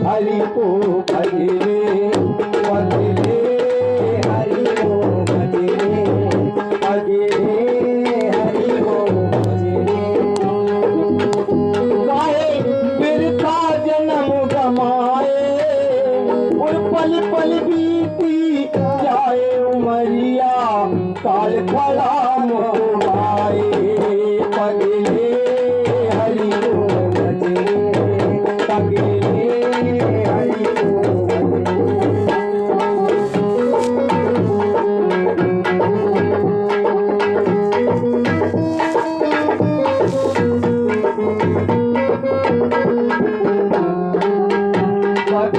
हरि को भजरे भजरे हरि को भजरे भजरे हरि को भजरे गाए बिरथा जन्म गमाए और पल पल बीती जाए उमरिया काल खड़ा मुआए पगले हरि को भजरे पगले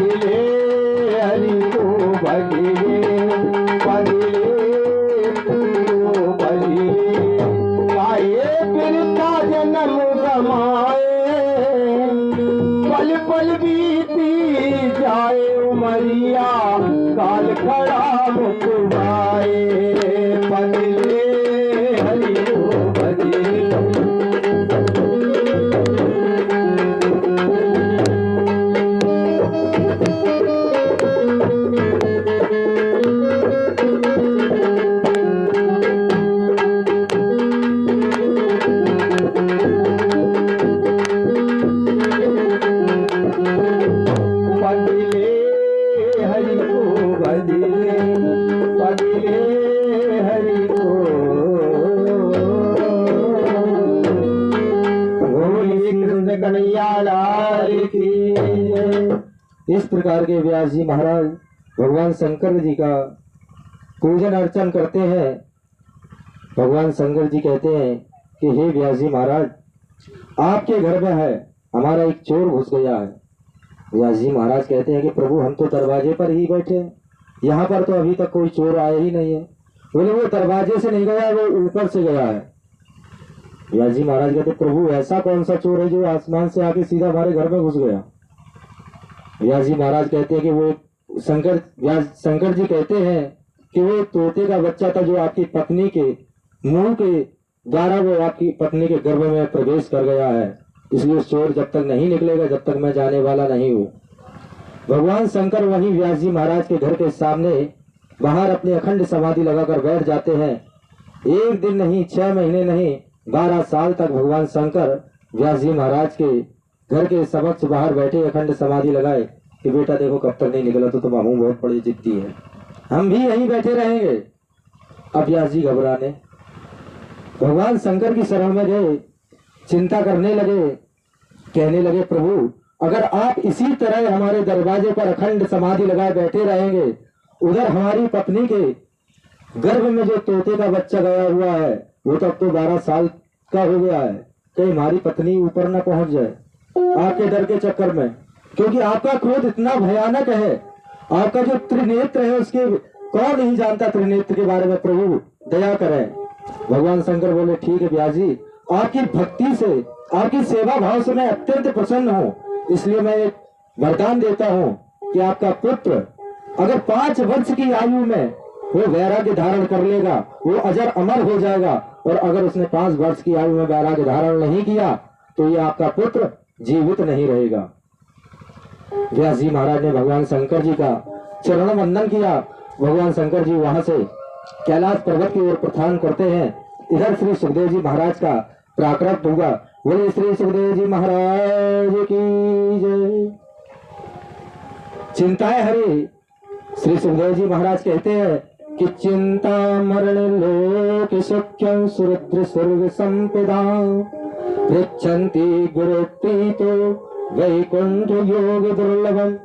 हरि को भजले हरि को भजले भजले जन्म गमाए पल पल बीती जाए उमरिया काल खड़ा मुकुराए बदले हरि को बदले इस प्रकार के व्यास जी महाराज भगवान शंकर जी का पूजन अर्चन करते हैं। भगवान शंकर जी कहते हैं कि हे व्यास जी महाराज, आपके घर में है हमारा एक चोर घुस गया है। व्यास जी महाराज कहते हैं कि प्रभु हम तो दरवाजे पर ही बैठे हैं, यहाँ पर तो अभी तक कोई चोर आया ही नहीं है। बोले वो दरवाजे से नहीं गया, वो ऊपर से गया है। व्यास जी महाराज कहते प्रभु ऐसा कौन सा चोर है जो आसमान से आके सीधा हमारे घर में घुस गया। व्यास जी महाराज कहते हैं कि वो शंकर जी कहते हैं कि वो तोते का बच्चा था जो आपकी पत्नी के मुंह के द्वारा वो आपकी पत्नी के गर्भ में प्रवेश कर गया है, इसलिए चोर जब तक नहीं निकलेगा जब तक मैं जाने वाला नहीं हूँ। भगवान शंकर वही व्यास जी महाराज के घर के सामने बाहर अपनी अखंड समाधि लगाकर बैठ जाते हैं। एक दिन नहीं, 6 महीने नहीं, 12 साल तक भगवान शंकर व्यास जी महाराज के घर के समक्ष बाहर बैठे अखंड समाधि लगाए कि बेटा देखो कब तक नहीं निकला तो तुम हमू बहुत बड़ी जिद्दी है, हम भी यहीं बैठे रहेंगे। अब व्यास जी घबराने भगवान शंकर की शरण में गए, चिंता करने लगे, कहने लगे प्रभु अगर आप इसी तरह हमारे दरवाजे पर अखंड समाधि लगाए बैठे रहेंगे, उधर हमारी पत्नी के गर्भ में जो तोते का बच्चा गया हुआ है वो तो अब तो 12 साल का हो गया है, कहीं हमारी पत्नी ऊपर न पहुंच जाए आपके डर के चक्कर में, क्योंकि आपका क्रोध इतना भयानक है, आपका जो त्रिनेत्र है उसके कौन नहीं जानता त्रिनेत्र के बारे में, प्रभु दया करें। भगवान शंकर बोले ठीक है व्यास जी, आपकी भक्ति से आपकी सेवा भाव से मैं अत्यंत प्रसन्न हूँ, इसलिए मैं एक वरदान देता हूँ कि आपका पुत्र अगर 5 वर्ष की आयु में वो वैराग्य धारण कर लेगा वो अजर अमर हो जाएगा, और अगर उसने 5 वर्ष की आयु में वैराग्य धारण नहीं किया तो ये आपका पुत्र जीवित नहीं रहेगा। व्यास जी महाराज ने भगवान शंकर जी का चरण वंदन किया। भगवान शंकर जी वहां से कैलाश पर्वत की ओर प्रस्थान करते हैं। इधर श्री सुखदेव जी महाराज का प्राकट्य होगा। बोले श्री सुखदेव जी महाराज की जय। चिंताएं हरि। श्री सुखदेव जी महाराज कहते हैं कि चिंता मरण लोक सख्यं सुरुद्र स्वर्ग संपदा पृच्छन्ति गुरु प्रीतो वैकुंठ योग दुर्लभम।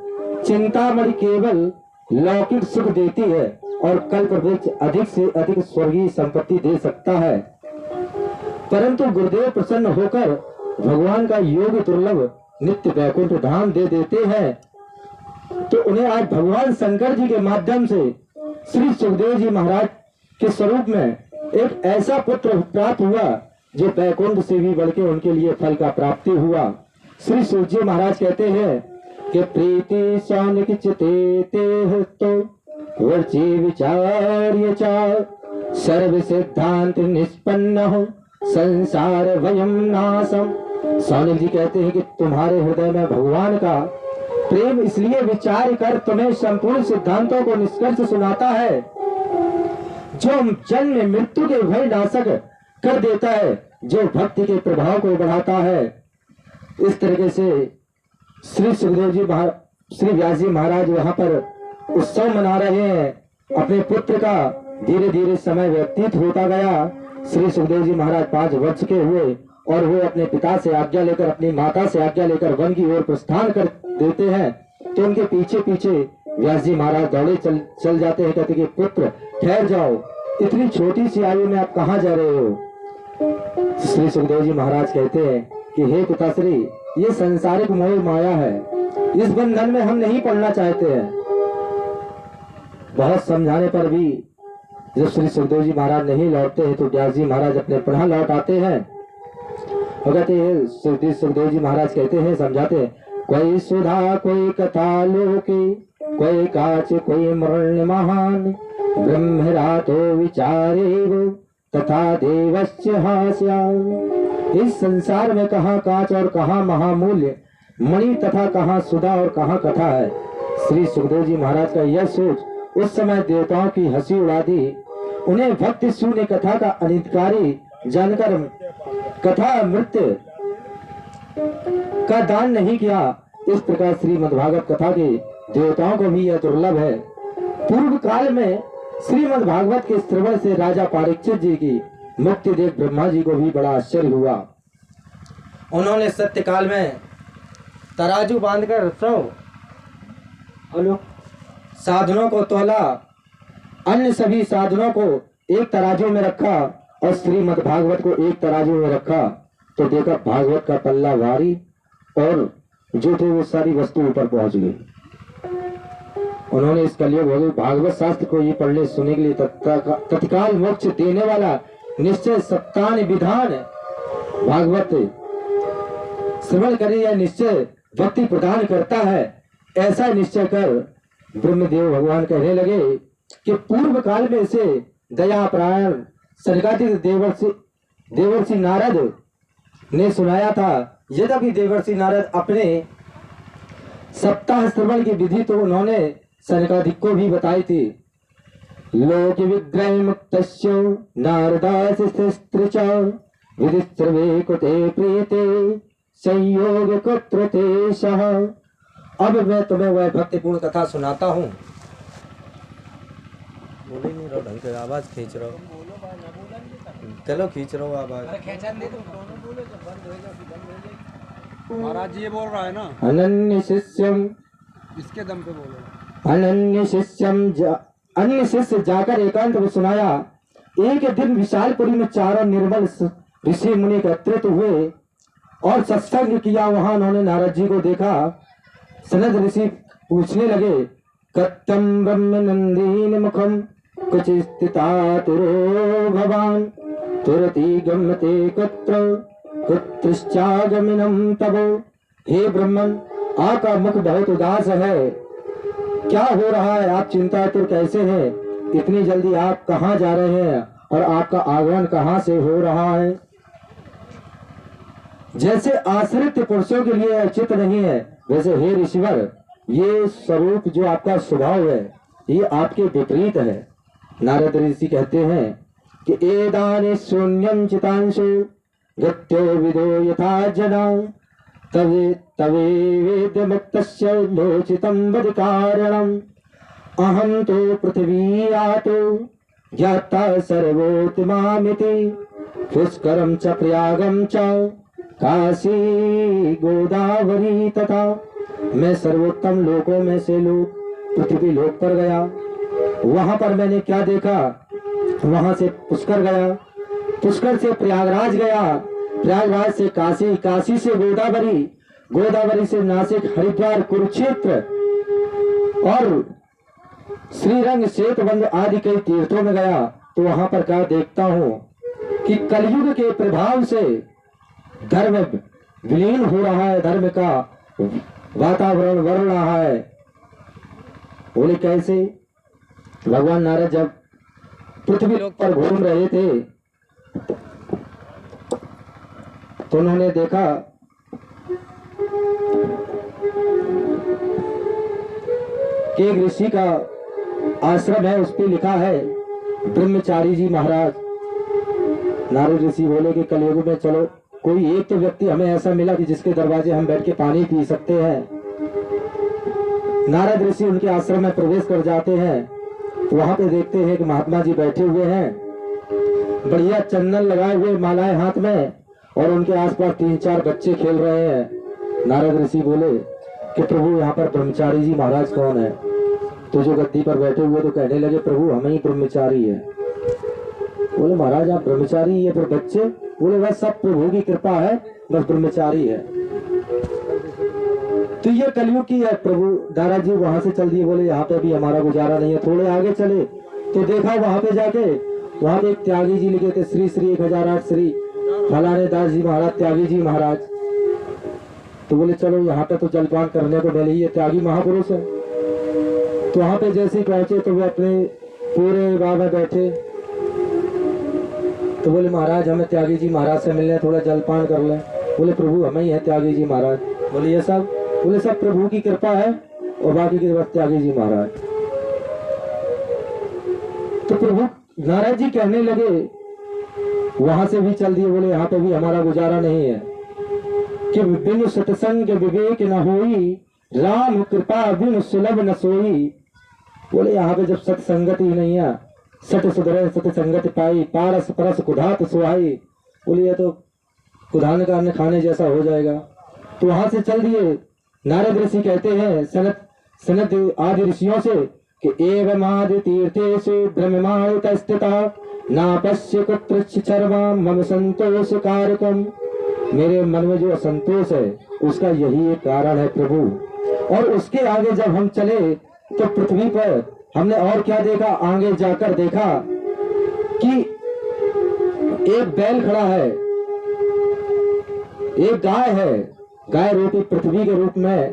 चिंतामणि केवल लौकिक सुख देती है और कल्प वृक्ष अधिक से अधिक स्वर्गीय संपत्ति दे सकता है, परंतु गुरुदेव प्रसन्न होकर भगवान का योग दुर्लभ नित्य वैकुंठ धाम दे देते हैं। तो उन्हें आज भगवान शंकर जी के माध्यम से श्री सुखदेव जी महाराज के स्वरूप में एक ऐसा पुत्र प्राप्त हुआ जो वैकुंठ से भी बढ़ के उनके लिए फल का प्राप्ति हुआ। श्री सूर्य जी महाराज कहते हैं कि प्रीति सौनिक चिते ते तो वर्ची विचार्य चा सर्व सिद्धांत निष्पन्न हो संसार वयम नासम। सौनिक जी कहते हैं कि तुम्हारे हृदय में भगवान का प्रेम इसलिए विचार कर तुम्हें संपूर्ण सिद्धांतों को निष्कर्ष सुनाता है, जो जन्म मृत्यु के भय नाशक कर देता है, जो भक्ति के प्रभाव को बढ़ाता है। इस तरीके से श्री व्यास जी महाराज वहां पर उत्सव मना रहे हैं। अपने पुत्र का धीरे धीरे समय व्यतीत होता गया। श्री सुखदेव जी महाराज 5 वर्ष के हुए और वो अपने पिता से आज्ञा लेकर, अपनी माता से आज्ञा लेकर वन की ओर प्रस्थान कर देते हैं। तो उनके पीछे पीछे व्यास जी महाराज दौड़े चल जाते हैं। कहते कि पुत्र ठहर जाओ, इतनी छोटी सी आयु में आप कहाँ जा रहे हो। श्री सुखदेव जी महाराज कहते हैं कि हे पिताश्री, ये संसारिक मोह माया है, इस बंधन में हम नहीं पड़ना चाहते हैं। बहुत समझाने पर भी जब श्री सुखदेव जी महाराज नहीं लौटते हैं तो व्यास जी महाराज अपने पुनः लौट आते हैं। कहते हैं श्री सुखदेव जी महाराज कहते हैं, समझाते हैं, कोई सुधा कोई कथा लोके, कोई काच कोई मरण महान, ब्रह्मरातो विचारे तथा देवस्य हास्याम। इस संसार में कहाँ कांच और कहाँ महामूल्य मणि तथा कहाँ सुधा और कहाँ कथा है। श्री सुखदेव जी महाराज का यह सोच उस समय देवताओं की हंसी उड़ा दी। उन्हें भक्ति शून्य कथा का अनितकारी जानकर कथा मृत्यु का दान नहीं किया। इस प्रकार श्रीमद्भागवत कथा के देवताओं को भी यह दुर्लभ है। पूर्व काल में श्रीमद्भागवत के श्रवण से राजा परीक्षित जी की मुक्ति देख ब्रह्मा जी को भी बड़ा आश्चर्य हुआ। उन्होंने सत्य काल में तराजू बांधकर साधनों को तोला, अन्य सभी साधनों को एक तराजू में रखा और श्रीमद् भागवत को एक तराजू में रखा। तो देखा भागवत का पल्ला भारी और जो थे वो सारी वस्तु ऊपर पहुंच गई। उन्होंने इस कलयुग भागवत शास्त्र को ये पढ़ने सुनने के लिए तत्काल मोक्ष देने वाला निश्चय सत्तान विधान भागवत श्रवण करे या निश्चय भक्ति प्रदान करता है, ऐसा निश्चय कर ब्रह्मदेव भगवान कहने लगे कि पूर्व काल में से दयापरायण सनकादिक देवर्षि नारद ने सुनाया था। यद्यपि देवर्षि नारद अपने सप्ताह श्रवण की विधि तो उन्होंने सनकादिक को भी बताई थी। लोक विग्रह मुक्त नारदास विधि सर्वे कुते प्रीते संयोग कुत्र तेषः। अब मैं तुम्हें वह भक्तिपूर्ण कथा सुनाता हूँ। बोले नहीं रहो ढंग से, आवाज खींच रहा हो। चलो खींच रहा हो आवाज। महाराज जी ये बोल रहा है ना, अनन्य शिष्यम, इसके दम पे बोलो। अनन्य शिष्यम अन्य शिष्य जाकर एकांत में सुनाया। एक दिन विशालपुरी में चारों निर्मल ऋषि मुनि एकत्रित हुए और सत्संग किया। वहां उन्होंने नारद जी को देखा। सनद ऋषि पूछने लगे, कत्तम ब्रह्म नंदीन मुखम कुछ स्थिता तुरो भवान तुरति गम्यते कुत्र कुत्रश्चागमनम तबो। हे ब्रह्मन, आपका मुख बहुत उदास है, क्या हो रहा है? आप चिंतातुर कैसे हैं? इतनी जल्दी आप कहाँ जा रहे हैं और आपका आगमन कहाँ से हो रहा है? जैसे आश्रित पुरुषों के लिए उचित नहीं है, वैसे हे ऋषिवर, ये स्वरूप जो आपका स्वभाव है ये आपके विपरीत है। नारद ऋषि कहते हैं कि एदाने शून्यम चितांशु गत्यो विदो यथा जना तवे वेद मुक्तस्य लोचितं वद कारणम्। अहं तो पृथ्वी आतो ज्ञाता सर्वोत्तमामिति पुष्करं च प्रयागं च काशी गोदावरी तथा। मैं सर्वोत्तम लोकों में से लोक पृथ्वी लोक पर गया। वहां पर मैंने क्या देखा? वहां से पुष्कर गया, पुष्कर से प्रयागराज गया, प्रयागराज से काशी, काशी से गोदावरी, गोदावरी से नासिक, हरिद्वार, कुरुक्षेत्र और श्रीरंग, श्वेतबंध आदि कई तीर्थों में गया। तो वहां पर क्या देखता हूँ कि कलयुग के प्रभाव से धर्म विलीन हो रहा है, धर्म का वातावरण बढ़ रहा है। बोले कैसे? भगवान नारद जब पृथ्वी लोक पर घूम रहे थे तो उन्होंने देखा कि एक ऋषि का आश्रम है, उस पर लिखा है ब्रह्मचारी जी महाराज। नारद ऋषि बोले कि कलयुग में चलो कोई एक तो व्यक्ति हमें ऐसा मिला कि जिसके दरवाजे हम बैठ के पानी पी सकते हैं। नारद ऋषि उनके आश्रम में प्रवेश कर जाते हैं। वहां पे देखते हैं कि महात्मा जी बैठे हुए हैं, बढ़िया चंदन लगाए हुए, मालाएं हाथ में, और उनके आसपास 3-4 बच्चे खेल रहे हैं। नारद ऋषि बोले कि प्रभु यहाँ पर ब्रह्मचारी जी महाराज कौन है? तो जो गद्दी पर बैठे हुए तो कहने लगे प्रभु हम ही ब्रह्मचारी है। बोले महाराज आप ब्रह्मचारी है, फिर बच्चे? बोले बस सब प्रभु की कृपा है, बस ब्रह्मचारी है। तो ये कलयुग की है प्रभु। दादाजी वहां से चल दिए, बोले यहाँ पे भी हमारा गुजारा नहीं है, थोड़े आगे चले तो देखा वहां पे जाके, वहां पे एक त्यागी जी लिखे थे, श्री श्री 1008 श्री फलाने दास जी महाराज त्यागी जी महाराज। तो बोले चलो यहाँ पे तो जलपान करने को मिले, ये त्यागी महापुरुष है। तो वहां पे जैसे ही पहुंचे तो वे अपने पूरे बाबा में बैठे। तो बोले महाराज हमें त्यागी जी महाराज से मिलने, थोड़ा जलपान कर ले। बोले प्रभु हमें ही है त्यागी जी महाराज। बोले ये सब? बोले सब प्रभु की कृपा है और बाकी की बस त्यागी जी महाराज। तो प्रभु नारायण जी कहने लगे, वहां से भी चल दिए, बोले यहाँ पे भी हमारा गुजारा नहीं है, कि बिनु सत्संग विवेक न होई, राम कृपा बिनु सुलभ न सोई। बोले यहाँ पे जब सत्संगत ही नहीं है, सत सुधरे सत्संगत पाई, पारस परस कुधात सुहाई। बोले ये तो कुधान का अन्न खाने जैसा हो जाएगा। तो वहां से चल दिए। नारद ऋषि कहते हैं सनद आदि ऋषियों से कि एवं आदि तीर्थेषु ब्रह्माण्डस्थिता नापश्य कुत्रचित् सर्वं मम संतोष कारकम। मेरे मन में जो असंतोष है उसका यही एक कारण है प्रभु। और उसके आगे जब हम चले तो पृथ्वी पर हमने और क्या देखा? आगे जाकर देखा कि एक बैल खड़ा है, एक गाय है, गाय रूपी पृथ्वी के रूप में,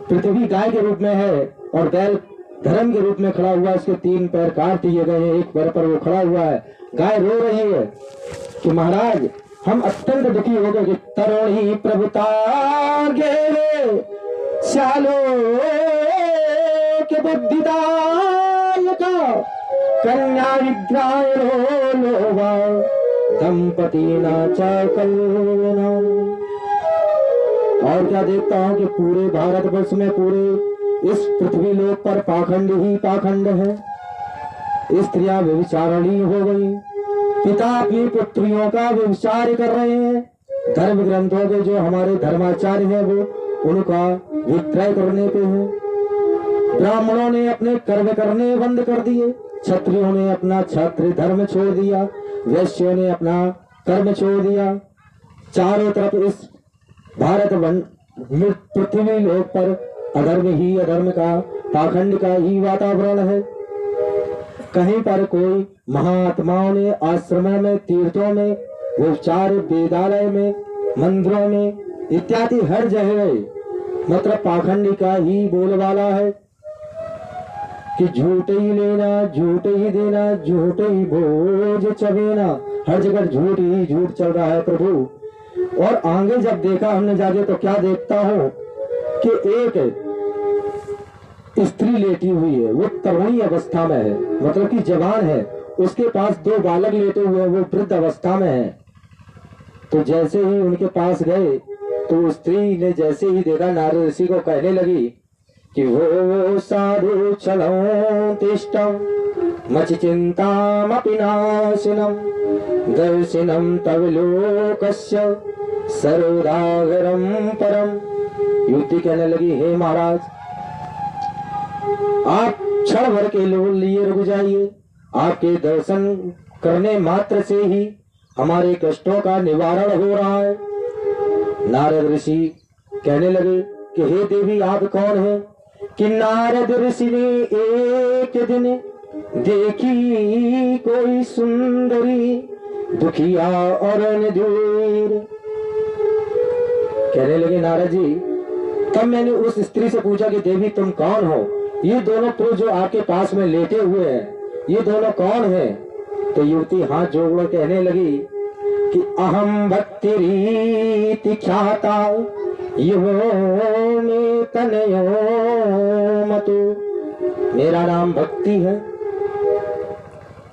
पृथ्वी गाय के रूप में है और बैल धर्म के रूप में खड़ा हुआ है। उसके 3 पैर काट दिए गए हैं, एक पैर पर वो खड़ा हुआ है। गाय रो रही है कि महाराज हम अत्यंत दुखी हो गए कि तरुणी प्रभुता गे चालो के बुद्धिदायका कन्या विग्राय लोवा दंपति नाचा कलना। और क्या देखता हूँ कि पूरे भारतवर्ष में, पूरे इस पृथ्वी लोक पर पाखंड ही पाखंड है। स्त्रियां व्यभिचारिणी हो गई, पिता अपनी पुत्रियों का व्यभिचार कर रहे हैं। धर्म ग्रंथों के जो हमारे धर्माचार्य हैं वो उनका विक्रय करने पे है। ब्राह्मणों ने अपने कर्म करने बंद कर दिए, क्षत्रियों ने अपना क्षत्रिय धर्म छोड़ दिया, वैश्यों ने अपना कर्म छोड़ दिया। चारों तरफ इस भारत पृथ्वी लोक पर अधर्म ही अधर्म का, पाखंड का ही वातावरण है। कहीं पर कोई महात्माओं ने आश्रमों में, तीर्थों में, व्यभिचार, वेदालय में, मंदिरों में इत्यादि हर जगह मतलब पाखंडी का ही बोलबाला है कि झूठ ही लेना, झूठ ही देना, झूठ ही भोज चबेना। हर जगह झूठ ही झूठ चल रहा है प्रभु। और आगे जब देखा हमने जाके तो क्या देखता हूँ कि एक स्त्री लेटी हुई है, वो तरुणी अवस्था में है, मतलब कि जवान है। उसके पास 2 बालक लेटे हुए हैं, वो वृद्ध अवस्था में है। तो जैसे ही उनके पास गए तो स्त्री ने जैसे ही देखा, नारद ऋषि को कहने लगी कि वो साधु चलो तिष्ठम मच चिंतामपि नाशिनम दर्शनम तव लोकस्य सर्वदागरम परम। युवती कहने लगी हे महाराज आप क्षण भर के लिए रुक जाइए, आपके दर्शन करने मात्र से ही हमारे कष्टों का निवारण हो रहा है। नारद ऋषि कहने लगे कि हे देवी आप कौन हैं? कि नारद ऋषि ने एक दिन देखी कोई सुंदरी दुखिया और दूर। कहने लगे नारद जी, तब मैंने उस स्त्री से पूछा कि देवी तुम कौन हो? ये दोनों पुरुष जो आपके पास में लेटे हुए हैं, ये दोनों कौन हैं? तो युवती हाथ जोड़ कहने लगी कि अहम भक्ति रीति ख्याता युवो में तनयो मतु मेरा नाम भक्ति है।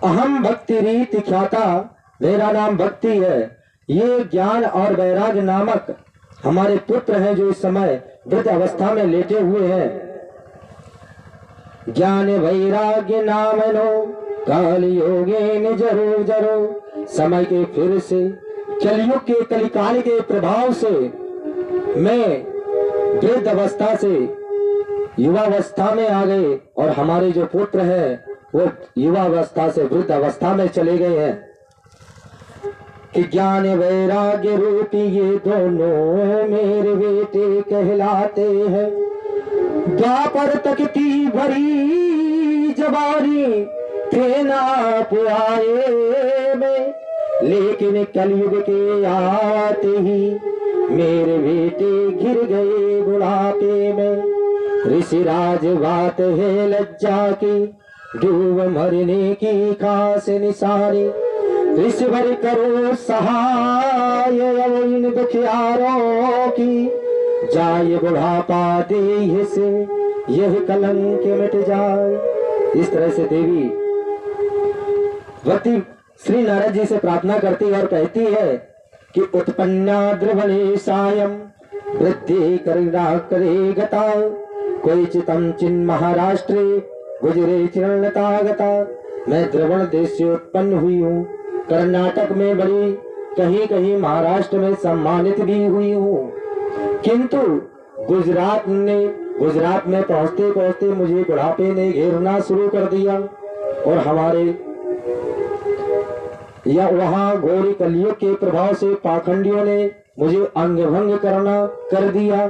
अहम भक्ति रीति ख्याता, मेरा नाम भक्ति है। ये ज्ञान और वैराग्य नामक हमारे पुत्र हैं जो इस समय वृद्ध अवस्था में लेटे हुए हैं। ज्ञान वैराग्य नामनो काल योगे न जरो जरो। समय के फिर से कलयुग के कलिकाल के प्रभाव से मैं वृद्ध अवस्था से युवावस्था में आ गए और हमारे जो पुत्र हैं वो युवावस्था से वृद्ध अवस्था में चले गए हैं। कि ज्ञान वैराग्य रूपी ये दोनों मेरे बेटे कहलाते हैं। द्वापर तक की भरी जवानी थे ना पुआए में, लेकिन कलयुग के आते ही मेरे बेटे गिर गए बुढ़ापे में। ऋषिराज बात है लज्जा की, डूब मरने की खास निशानी। ऋषिवर करो सहाय इन दुखियारों की, जाए बुढ़ापा देह से यह कलंक मिट जाए। इस तरह से देवी भक्ति श्री नारद जी से प्रार्थना करती है और कहती है कि उत्पन्ना द्रवणे सायं वृद्धि करे गता। कोई चितम चिन्ह महाराष्ट्रे गुजरे चिरणता गता। मैं द्रवण देश से उत्पन्न हुई हूँ, कर्नाटक में बड़ी, कहीं कहीं महाराष्ट्र में सम्मानित भी हुई हूँ, किंतु गुजरात में पहुंचते पहुंचते मुझे बुढ़ापे ने घेरना शुरू कर दिया और हमारे या वहां घोर कलयुग के प्रभाव से पाखंडियों ने मुझे अंग भंग करना कर दिया।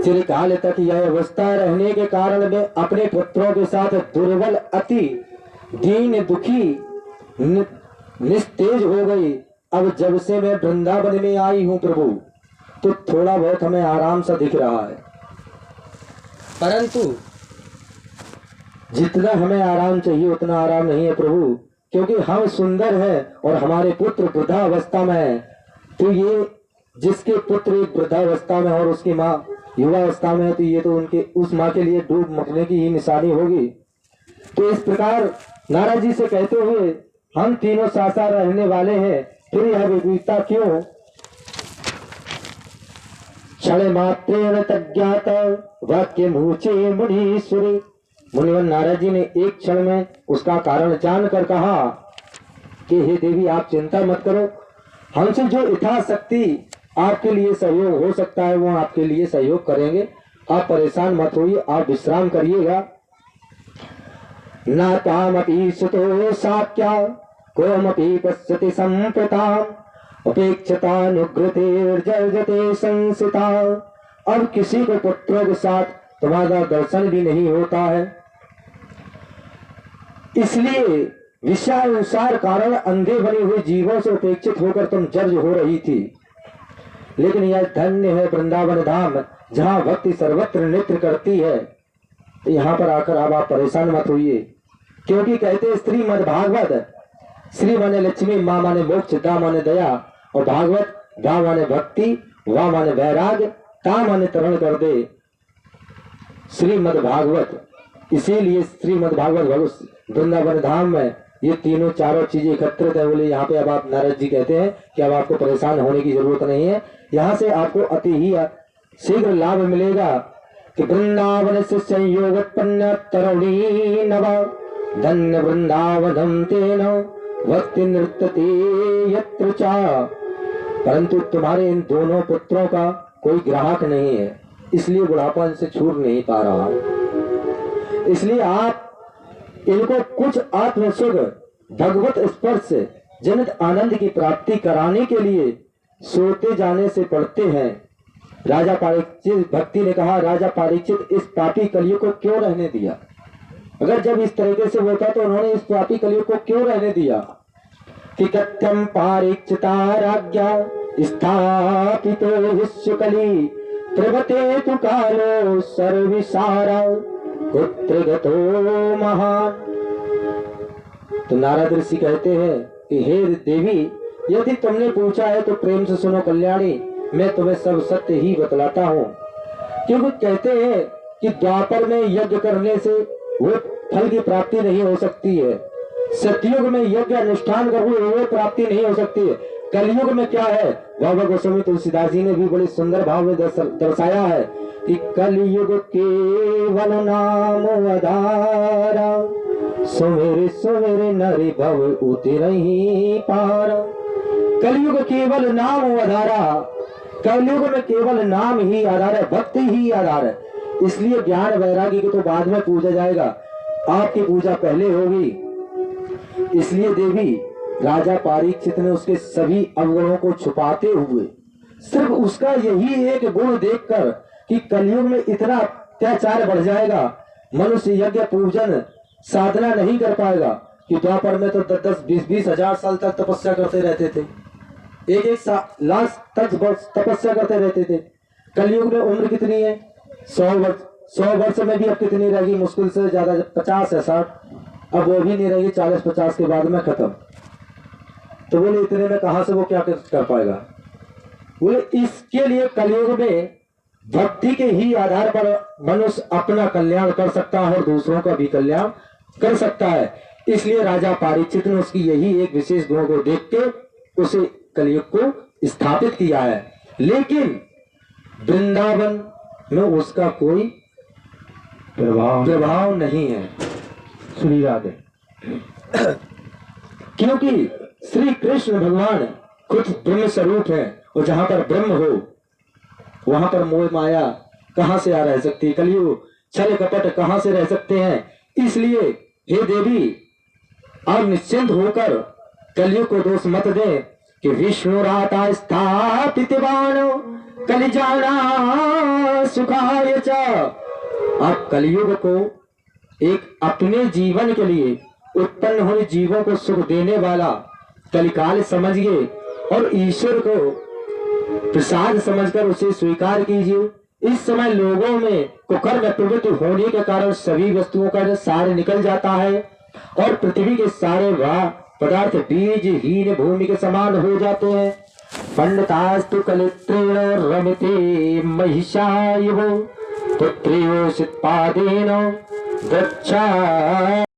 चिरकाल तक यह अवस्था रहने के कारण मैं अपने पुत्रों के साथ दुर्बल, अति दीन, दुखी, निस्तेज हो गई। अब जब से मैं वृंदावन में आई हूँ प्रभु, तो थोड़ा बहुत हमें आराम सा दिख रहा है, परंतु जितना हमें आराम चाहिए उतना आराम नहीं है प्रभु, क्योंकि हम सुंदर हैं और हमारे पुत्र वृद्धावस्था में है। तो ये जिसके पुत्र एक वृद्धावस्था में और उसकी माँ युवावस्था में है, तो ये तो उनके उस माँ के लिए डूब मरने की ही निशानी होगी। तो इस प्रकार नारद जी से कहते हुए हम तीनों सासा रहने वाले हैं, फिर यह विविधता क्यों? क्षण मात्रेण तज्ञात वाक्य मूचे मुनीश्वरी। मुनिवन नारद जी ने एक क्षण में उसका कारण जानकर कहा कि हे देवी आप चिंता मत करो, हमसे जो यथाशक्ति आपके लिए सहयोग हो सकता है वो आपके लिए सहयोग करेंगे। आप परेशान मत होइए, आप विश्राम करिएगा। न तामपि सुतो साक्या कोमपि पश्यति संप्रताम, अपेक्षतानुग्रतेर्जर्जते संसिता। अब किसी को पुत्रों के साथ तुम्हारा दर्शन भी नहीं होता है, इसलिए विषयानुसार कारण अंधे बने हुए जीवों से उपेक्षित होकर तुम जर्ज हो रही थी। लेकिन यह धन्य है वृंदावन धाम, जहाँ भक्ति सर्वत्र नृत्य करती है। तो यहाँ पर आकर अब आप परेशान मत होइए, क्योंकि कहते श्रीमद् भागवत, श्री माने लक्ष्मी, माँ माने मोक्ष, दा माने दया, और भागवत दा माने भक्ति, वा माने वैराग्य, ता माने तरण कर दे। श्रीमद् भागवत, इसीलिए श्रीमद् भागवत वृंदावन धाम में ये तीनों चारों चीजें एकत्रित है। बोले यहाँ पे अब आप नारद जी कहते हैं कि अब आपको परेशान होने की जरूरत नहीं है, यहाँ से आपको अति ही शीघ्र लाभ मिलेगा। कि वृंदावन से संयोगोत्पन्न तरुणी नवा, धन्य वृंदावनम तेन भक्ति नृत्यते यत्र चा। परंतु तुम्हारे इन दोनों पुत्रों का कोई ग्राहक नहीं है, इसलिए बुढ़ापा इनसे छूट नहीं पा रहा है। इसलिए आप इनको कुछ आत्मसुख भगवत स्पर्श जनित आनंद की प्राप्ति कराने के लिए सोते जाने से पढ़ते हैं। राजा परीक्षित भक्ति ने कहा, राजा परीक्षित इस पापी कलियुग को क्यों रहने दिया? अगर जब इस तरीके से होता तो उन्होंने इस पापी कलियुग को क्यों रहने दिया? कि कथ्यम परीक्षिता राज्ञा स्थापितो विश्वकली, प्रवते तु कालो सर्विसारा पुत्र गतो महान। तो नारद ऋषि कहते हैं कि हे देवी, यदि तुमने पूछा है तो प्रेम से सुनो कल्याणी, मैं तुम्हें सब सत्य ही बतलाता हूँ। क्योंकि कहते हैं कि द्वापर में यज्ञ करने से वो फल की प्राप्ति नहीं हो सकती है। सतयुग में यज्ञ अनुष्ठान का वो प्राप्ति नहीं हो सकती है। कलयुग में क्या है, बाबा गोस्वामी तुलसीदास जी ने भी बड़े सुंदर भाव में दर्शाया है कि कलयुग केवल नाम आधारा, सुमेर सुमेर नरि भव उतरहि पार। कलयुग केवल नाम आधारा, कलयुग में केवल नाम ही आधार है, भक्ति ही आधार है। इसलिए ज्ञान वैरागी को तो बाद में पूजा जाएगा, आपकी पूजा पहले होगी। इसलिए देवी राजा परीक्षित ने उसके सभी अवगुणों को छुपाते हुए सिर्फ उसका यही एक गुण देखकर कि कलयुग में इतना अत्याचार बढ़ जाएगा, मनुष्य यज्ञ पूजन साधना नहीं कर पाएगा, कि द्वापर में तो 10-20 हजार साल तक तपस्या करते रहते थे, एक लाख तक तपस्या करते रहते थे। कलयुग में उम्र कितनी है, 100 वर्ष में भी अब कितनी रहेगी, मुश्किल से ज्यादा 50 या 60, अब वो भी नहीं रहेगी, 40-50 के बाद में खत्म। तो बोले इतने में कहां से वो क्या कर पाएगा। बोले इसके लिए कलयुग में भक्ति के ही आधार पर मनुष्य अपना कल्याण कर सकता है और दूसरों का भी कल्याण कर सकता है। इसलिए राजा परीक्षित ने उसकी यही एक विशेष गुण को देख के उसे कलयुग को स्थापित किया है। लेकिन वृंदावन में उसका कोई प्रभाव नहीं है। श्री राधे। क्योंकि श्री कृष्ण भगवान खुद ब्रह्म स्वरूप है, और जहां पर ब्रह्म हो वहां पर मोह माया कहां से आ रह सकती है, कलयुग छल कपट कहां से रह सकते हैं। इसलिए हे देवी, आप निश्चिंत होकर कलयुग को दोष मत दें कि विष्णु राता स्थापित कलि जाना सुखाय च। आप कलयुग को एक अपने जीवन के लिए उत्पन्न हुए जीवों को सुख देने वाला कलिकाल समझिए और ईश्वर को प्रसाद समझकर उसे स्वीकार कीजिए। इस समय लोगों में कुकर्म प्रवृत्ति होने के कारण सभी वस्तुओं का सार निकल जाता है और पृथ्वी के सारे पदार्थ बीज हीन भूमि के समान हो जाते हैं। पंडितास्तु कलित्रेण रमते महिषायुः पुत्र्योषित पादेन गच्छा